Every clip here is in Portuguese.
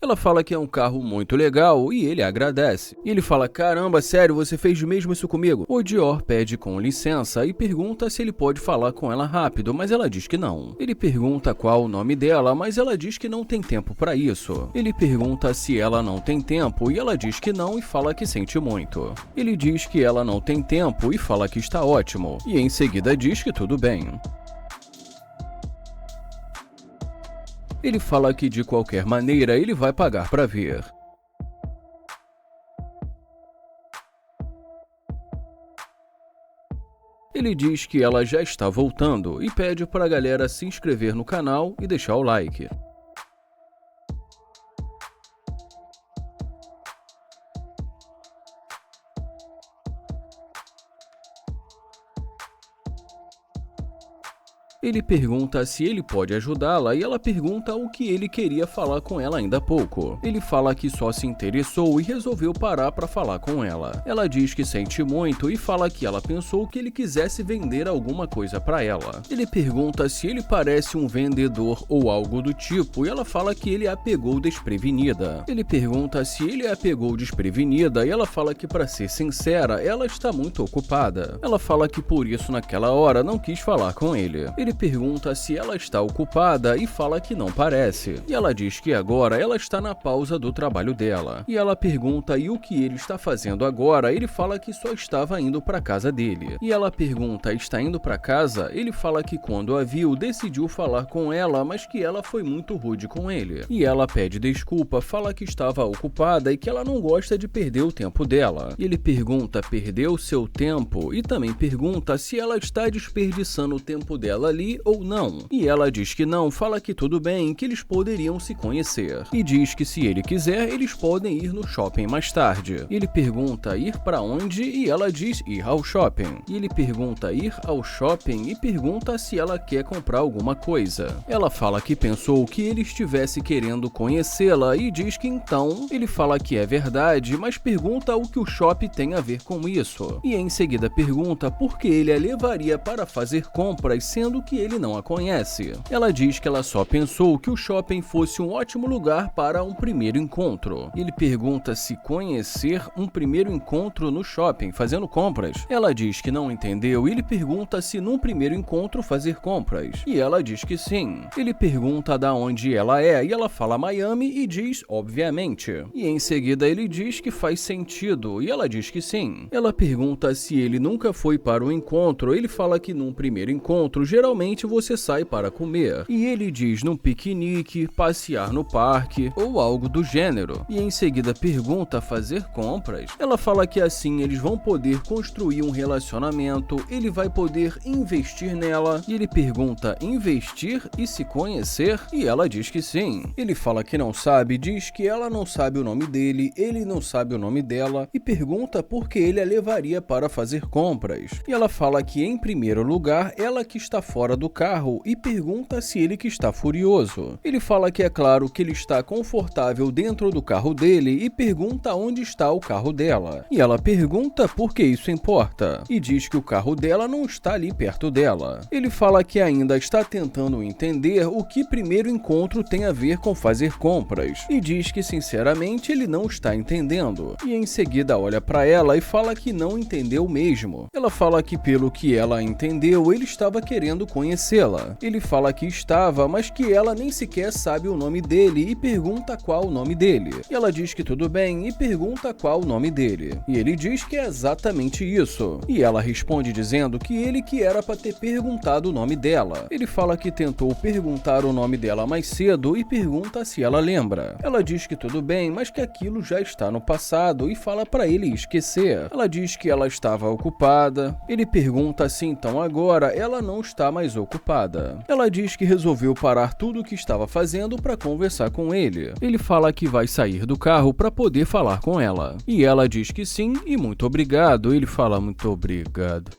Ela fala que é um carro muito legal e ele agradece. E ele fala: caramba, sério, você fez mesmo isso comigo? O Dior pede com licença e pergunta se ele pode falar com ela rápido, mas ela diz que não. Ele pergunta qual o nome dela, mas ela diz que não tem tempo para isso. Ele pergunta se ela não tem tempo e ela diz que não e fala que sente muito. Ele diz que ela não tem tempo e fala que está ótimo. E em seguida diz que tudo bem. Ele fala que de qualquer maneira ele vai pagar para ver. Ele diz que ela já está voltando e pede para a galera se inscrever no canal e deixar o like. Ele pergunta se ele pode ajudá-la e ela pergunta o que ele queria falar com ela ainda há pouco. Ele fala que só se interessou e resolveu parar para falar com ela. Ela diz que sente muito e fala que ela pensou que ele quisesse vender alguma coisa para ela. Ele pergunta se ele parece um vendedor ou algo do tipo e ela fala que ele a pegou desprevenida. Ele pergunta se ele a pegou desprevenida e ela fala que, para ser sincera, ela está muito ocupada. Ela fala que por isso naquela hora não quis falar com ele. Ele pergunta se ela está ocupada e fala que não parece. E ela diz que agora ela está na pausa do trabalho dela. E ela pergunta e o que ele está fazendo agora. Ele fala que só estava indo para casa dele. E ela pergunta: está indo para casa? Ele fala que quando a viu decidiu falar com ela, mas que ela foi muito rude com ele. E ela pede desculpa, fala que estava ocupada e que ela não gosta de perder o tempo dela. E ele pergunta: perdeu seu tempo? E também pergunta se ela está desperdiçando o tempo dela ali ou não. E ela diz que não, fala que tudo bem, que eles poderiam se conhecer. E diz que se ele quiser, eles podem ir no shopping mais tarde. Ele pergunta ir para onde e ela diz ir ao shopping. E ele pergunta ir ao shopping e pergunta se ela quer comprar alguma coisa. Ela fala que pensou que ele estivesse querendo conhecê-la e diz que então. Ele fala que é verdade, mas pergunta o que o shopping tem a ver com isso. E em seguida pergunta por que ele a levaria para fazer compras sendo que ele não a conhece. Ela diz que ela só pensou que o shopping fosse um ótimo lugar para um primeiro encontro. Ele pergunta se conhecer um primeiro encontro no shopping fazendo compras. Ela diz que não entendeu e ele pergunta se num primeiro encontro fazer compras. E ela diz que sim. Ele pergunta da onde ela é e ela fala Miami e diz obviamente. E em seguida ele diz que faz sentido e ela diz que sim. Ela pergunta se ele nunca foi para o encontro. Ele fala que num primeiro encontro geralmente você sai para comer. E ele diz num piquenique, passear no parque ou algo do gênero. E em seguida pergunta fazer compras. Ela fala que assim eles vão poder construir um relacionamento, ele vai poder investir nela. E ele pergunta investir e se conhecer? E ela diz que sim. Ele fala que não sabe, diz que ela não sabe o nome dele, ele não sabe o nome dela e pergunta por que ele a levaria para fazer compras. E ela fala que em primeiro lugar ela que está fora do carro e pergunta se ele que está furioso. Ele fala que é claro que ele está confortável dentro do carro dele e pergunta onde está o carro dela. E ela pergunta por que isso importa e diz que o carro dela não está ali perto dela. Ele fala que ainda está tentando entender o que primeiro encontro tem a ver com fazer compras e diz que sinceramente ele não está entendendo. E em seguida olha para ela e fala que não entendeu mesmo. Ela fala que pelo que ela entendeu, ele estava querendo conhecê-la. Ele fala que estava, mas que ela nem sequer sabe o nome dele e pergunta qual o nome dele. E ela diz que tudo bem e pergunta qual o nome dele. E ele diz que é exatamente isso. E ela responde dizendo que ele que era para ter perguntado o nome dela. Ele fala que tentou perguntar o nome dela mais cedo e pergunta se ela lembra. Ela diz que tudo bem, mas que aquilo já está no passado e fala para ele esquecer. Ela diz que ela estava ocupada. Ele pergunta se então agora ela não está mais ocupada. Ela diz que resolveu parar tudo o que estava fazendo para conversar com ele. Ele fala que vai sair do carro para poder falar com ela. E ela diz que sim e muito obrigado. Ele fala muito obrigado.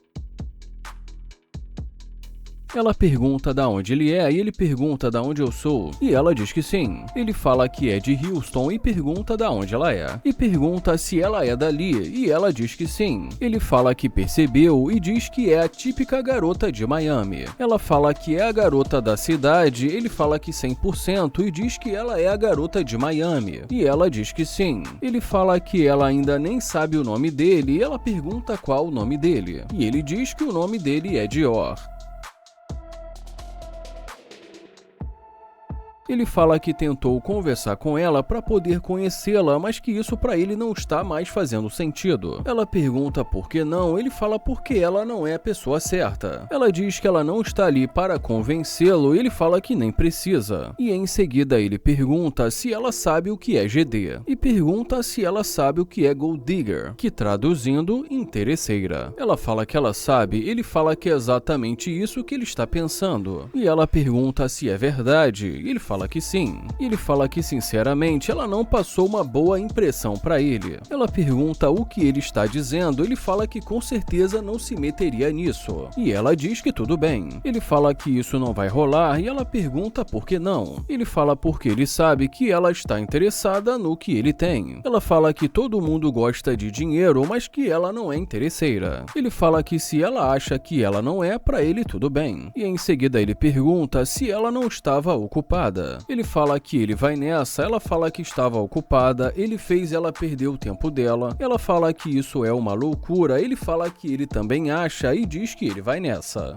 Ela pergunta da onde ele é e ele pergunta da onde eu sou, e ela diz que sim. Ele fala que é de Houston e pergunta da onde ela é, e pergunta se ela é dali, e ela diz que sim. Ele fala que percebeu e diz que é a típica garota de Miami. Ela fala que é a garota da cidade, ele fala que 100% e diz que ela é a garota de Miami, e ela diz que sim. Ele fala que ela ainda nem sabe o nome dele e ela pergunta qual o nome dele, e ele diz que o nome dele é Dior. Ele fala que tentou conversar com ela para poder conhecê-la, mas que isso para ele não está mais fazendo sentido. Ela pergunta por que não, ele fala porque ela não é a pessoa certa. Ela diz que ela não está ali para convencê-lo e ele fala que nem precisa. E em seguida ele pergunta se ela sabe o que é GD e pergunta se ela sabe o que é Gold Digger, que traduzindo, interesseira. Ela fala que ela sabe, ele fala que é exatamente isso que ele está pensando. E ela pergunta se é verdade, e ele fala que sim. Ele fala que sinceramente ela não passou uma boa impressão para ele. Ela pergunta o que ele está dizendo, ele fala que com certeza não se meteria nisso. E ela diz que tudo bem. Ele fala que isso não vai rolar e ela pergunta por que não. Ele fala porque ele sabe que ela está interessada no que ele tem. Ela fala que todo mundo gosta de dinheiro, mas que ela não é interesseira. Ele fala que se ela acha que ela não é, para ele tudo bem. E em seguida ele pergunta se ela não estava ocupada. Ele fala que ele vai nessa, ela fala que estava ocupada, ele fez ela perder o tempo dela, ela fala que isso é uma loucura, ele fala que ele também acha e diz que ele vai nessa.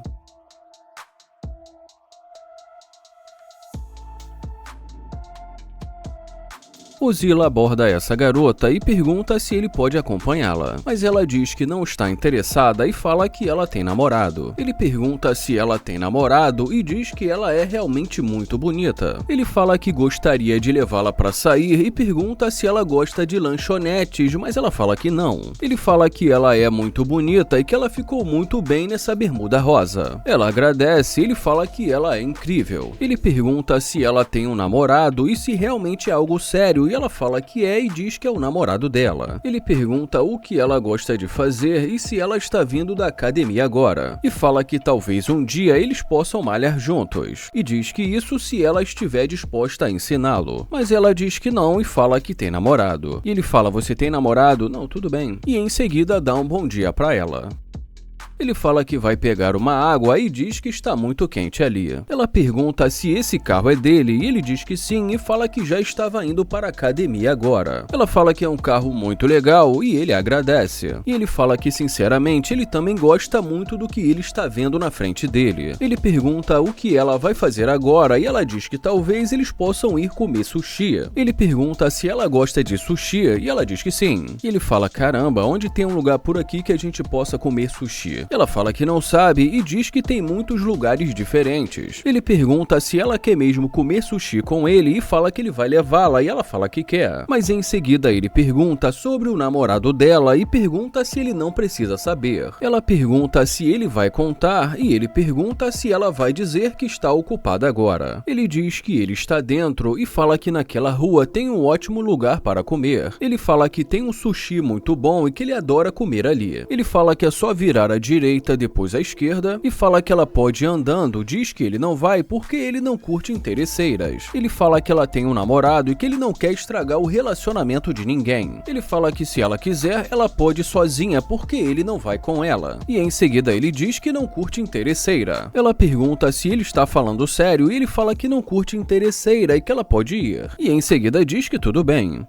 Ozila aborda essa garota e pergunta se ele pode acompanhá-la, mas ela diz que não está interessada e fala que ela tem namorado. Ele pergunta se ela tem namorado e diz que ela é realmente muito bonita. Ele fala que gostaria de levá-la para sair e pergunta se ela gosta de lanchonetes, mas ela fala que não. Ele fala que ela é muito bonita e que ela ficou muito bem nessa bermuda rosa. Ela agradece e ele fala que ela é incrível. Ele pergunta se ela tem um namorado e se realmente é algo sério, e ela fala que é e diz que é o namorado dela. Ele pergunta o que ela gosta de fazer e se ela está vindo da academia agora, e fala que talvez um dia eles possam malhar juntos, e diz que isso se ela estiver disposta a ensiná-lo. Mas ela diz que não e fala que tem namorado. E ele fala: você tem namorado? Não, tudo bem. E em seguida dá um bom dia para ela. Ele fala que vai pegar uma água e diz que está muito quente ali. Ela pergunta se esse carro é dele e ele diz que sim e fala que já estava indo para a academia agora. Ela fala que é um carro muito legal e ele agradece. E ele fala que sinceramente ele também gosta muito do que ele está vendo na frente dele. Ele pergunta o que ela vai fazer agora e ela diz que talvez eles possam ir comer sushi. Ele pergunta se ela gosta de sushi e ela diz que sim. E ele fala: caramba, onde tem um lugar por aqui que a gente possa comer sushi? Ela fala que não sabe e diz que tem muitos lugares diferentes. Ele pergunta se ela quer mesmo comer sushi com ele e fala que ele vai levá-la e ela fala que quer. Mas em seguida ele pergunta sobre o namorado dela e pergunta se ele não precisa saber. Ela pergunta se ele vai contar e ele pergunta se ela vai dizer que está ocupada agora. Ele diz que ele está dentro e fala que naquela rua tem um ótimo lugar para comer. Ele fala que tem um sushi muito bom e que ele adora comer ali. Ele fala que é só virar à direita, depois à esquerda, e fala que ela pode ir andando. Diz que ele não vai porque ele não curte interesseiras. Ele fala que ela tem um namorado e que ele não quer estragar o relacionamento de ninguém. Ele fala que se ela quiser, ela pode ir sozinha porque ele não vai com ela. E em seguida ele diz que não curte interesseira. Ela pergunta se ele está falando sério e ele fala que não curte interesseira e que ela pode ir. E em seguida diz que tudo bem.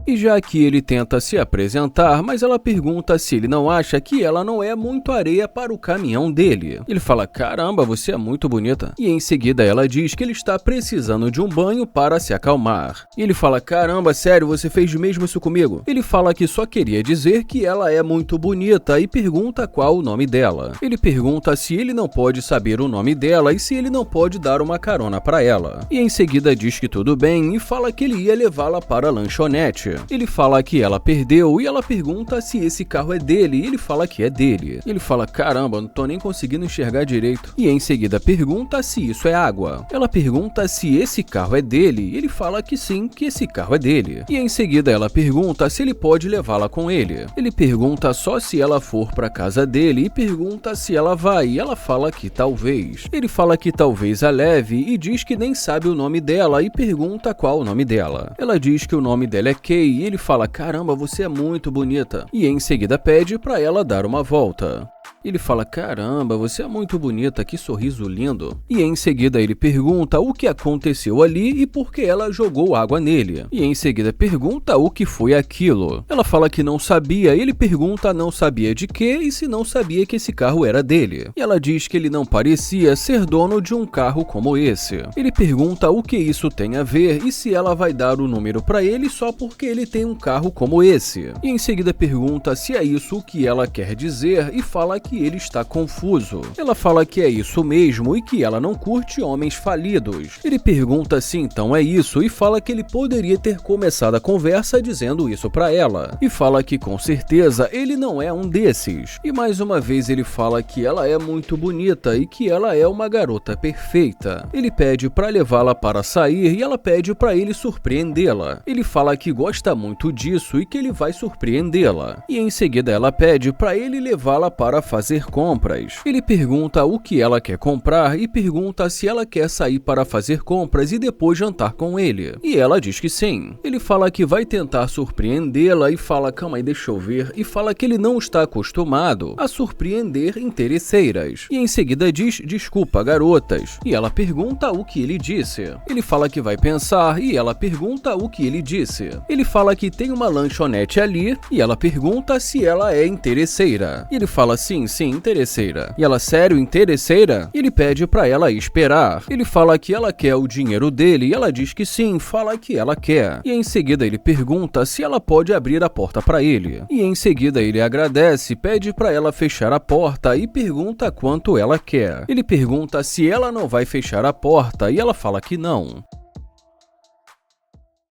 E já aqui ele tenta se apresentar, mas ela pergunta se ele não acha que ela não é muito areia para o caminhão dele. Ele fala: caramba, você é muito bonita. E em seguida ela diz que ele está precisando de um banho para se acalmar. E ele fala: caramba, sério, você fez mesmo isso comigo? Ele fala que só queria dizer que ela é muito bonita e pergunta qual o nome dela. Ele pergunta se ele não pode saber o nome dela e se ele não pode dar uma carona para ela. E em seguida diz que tudo bem e fala que ele ia levá-la para a lanchonete. Ele fala que ela perdeu e ela pergunta se esse carro é dele e ele fala que é dele. Ele fala, caramba, não tô nem conseguindo enxergar direito. E em seguida pergunta se isso é água. Ela pergunta se esse carro é dele e ele fala que sim, que esse carro é dele. E em seguida ela pergunta se ele pode levá-la com ele. Ele pergunta só se ela for pra casa dele e pergunta se ela vai e ela fala que talvez. Ele fala que talvez a leve e diz que nem sabe o nome dela e pergunta qual o nome dela. Ela diz que o nome dela é Kay e ele fala, caramba, você é muito bonita. E em seguida pede pra ela dar uma volta. Ele fala, caramba, você é muito bonita, que sorriso lindo. E em seguida ele pergunta o que aconteceu ali e por que ela jogou água nele. E em seguida pergunta o que foi aquilo. Ela fala que não sabia, ele pergunta não sabia de quê e se não sabia que esse carro era dele. E ela diz que ele não parecia ser dono de um carro como esse. Ele pergunta o que isso tem a ver e se ela vai dar o número pra ele só porque ele tem um carro como esse. E em seguida pergunta se é isso o que ela quer dizer e fala que ele está confuso. Ela fala que é isso mesmo e que ela não curte homens falidos. Ele pergunta se então é isso e fala que ele poderia ter começado a conversa dizendo isso pra ela. E fala que com certeza ele não é um desses. E mais uma vez ele fala que ela é muito bonita e que ela é uma garota perfeita. Ele pede pra levá-la para sair e ela pede pra ele surpreendê-la. Ele fala que gosta muito disso e que ele vai surpreendê-la. E em seguida ela pede pra ele levá-la para fazer compras. Ele pergunta o que ela quer comprar e pergunta se ela quer sair para fazer compras e depois jantar com ele. E ela diz que sim. Ele fala que vai tentar surpreendê-la e fala, calma aí, deixa eu ver, e fala que ele não está acostumado a surpreender interesseiras. E em seguida diz, desculpa, garotas. E ela pergunta o que ele disse. Ele fala que vai pensar e ela pergunta o que ele disse. Ele fala que tem uma lanchonete ali e ela pergunta se ela é interesseira. E ele fala, sim, interesseira. E ela, sério, interesseira? E ele pede pra ela esperar. Ele fala que ela quer o dinheiro dele e ela diz que sim, fala que ela quer. E em seguida ele pergunta se ela pode abrir a porta pra ele. E em seguida ele agradece, pede pra ela fechar a porta e pergunta quanto ela quer. Ele pergunta se ela não vai fechar a porta e ela fala que não.